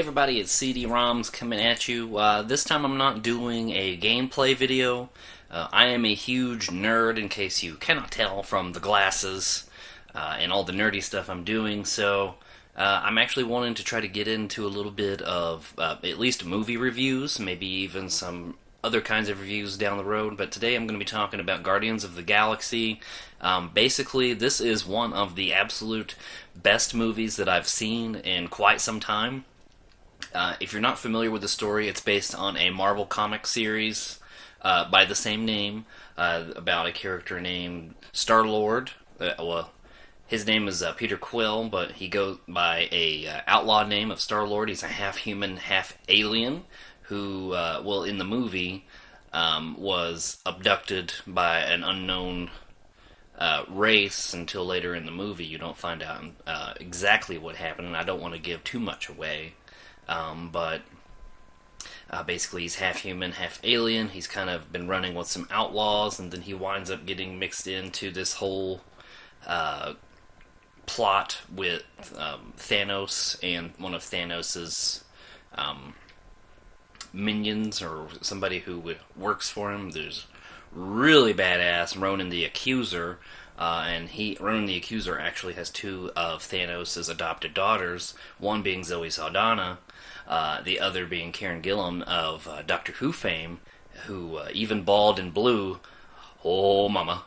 everybody, it's CD-ROMz coming at you. This time I'm not doing a gameplay video. I am a huge nerd, in case you cannot tell from the glasses and all the nerdy stuff I'm doing, so I'm actually wanting to try to get into a little bit of at least movie reviews, maybe even some other kinds of reviews down the road, but today I'm going to be talking about Guardians of the Galaxy. Basically, this is one of the absolute best movies that I've seen in quite some time. If you're not familiar with the story, it's based on a Marvel comic series by the same name, about a character named Star-Lord. His name is Peter Quill, but he goes by a outlaw name of Star-Lord. He's a half-human, half-alien, who, in the movie, was abducted by an unknown race until later in the movie. You don't find out exactly what happened, and I don't want to give too much away. But basically he's half-human, half-alien. He's kind of been running with some outlaws, and then he winds up getting mixed into this whole plot with Thanos and one of Thanos's minions, or somebody who works for him. There's really badass Ronan the Accuser, and Ronan the Accuser actually has two of Thanos' adopted daughters, one being Zoe Saldana, the other being Karen Gillan of Doctor Who fame, who even bald and blue, oh mama.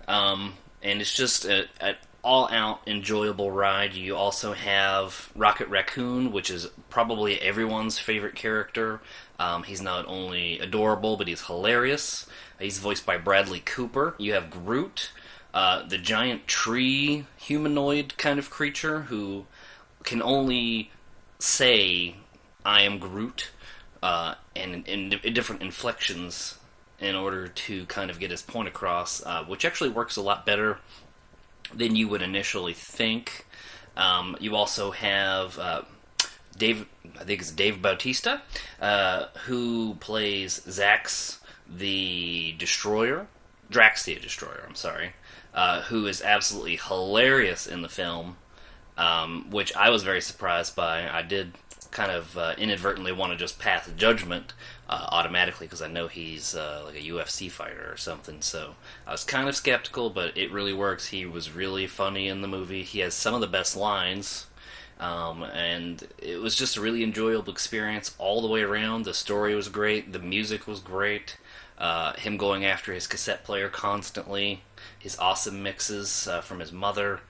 And it's just an all-out enjoyable ride. You also have Rocket Raccoon, which is probably everyone's favorite character. He's not only adorable, but he's hilarious. He's voiced by Bradley Cooper. You have Groot, the giant tree humanoid kind of creature who can only say, "I am Groot," and in different inflections in order to kind of get his point across, which actually works a lot better than you would initially think. You also have Dave Bautista, who plays Drax the Destroyer, who is absolutely hilarious in the film, which I was very surprised by. I did kind of inadvertently want to just pass judgment automatically, because I know he's like a UFC fighter or something, so I was kind of skeptical, but it really works. He was really funny in the movie. He has some of the best lines, and it was just a really enjoyable experience all the way around. The story was great, the music was great, him going after his cassette player constantly, his awesome mixes from his mother,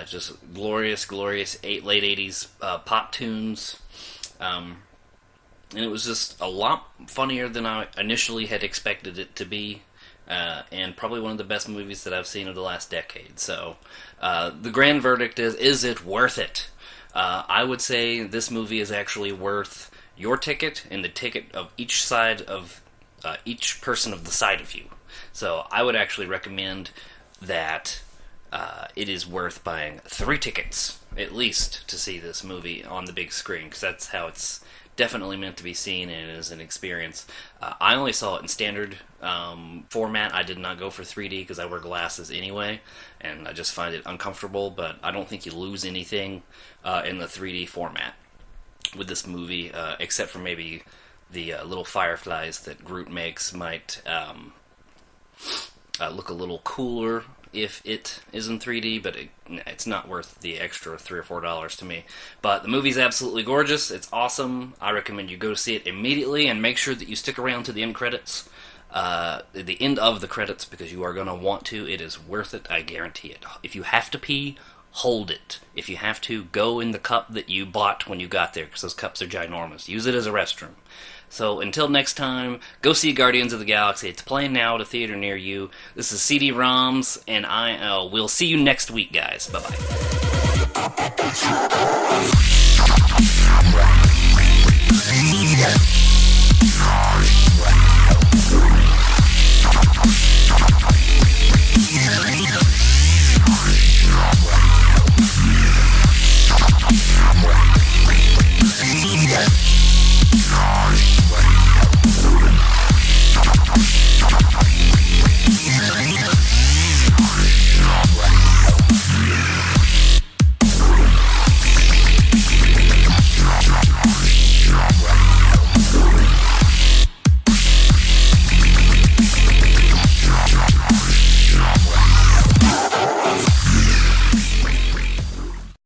just glorious late 80s pop tunes, and it was just a lot funnier than I initially had expected it to be, and probably one of the best movies that I've seen of the last decade. So the grand verdict is it worth it? I would say this movie is actually worth your ticket and the ticket of each side of each person of the side of you. So I would actually recommend that it is worth buying 3 tickets, at least, to see this movie on the big screen, because that's how it's definitely meant to be seen, and it is an experience. I only saw it in standard format. I did not go for 3D because I wear glasses anyway, and I just find it uncomfortable, but I don't think you lose anything in the 3D format with this movie, except for maybe the little fireflies that Groot makes might look a little cooler if it is in 3D, but it's not worth the extra $3 or $4 to me. But the movie's absolutely gorgeous. It's awesome. I recommend you go see it immediately, and make sure that you stick around to the end credits, the end of the credits, because you are going to want to. It is worth it, I guarantee it. If you have to pee, hold it. If you have to, go in the cup that you bought when you got there, because those cups are ginormous. Use it as a restroom. So until next time, go see Guardians of the Galaxy. It's playing now at a theater near you. This is CD-ROMz, and I will see you next week, guys. Bye-bye.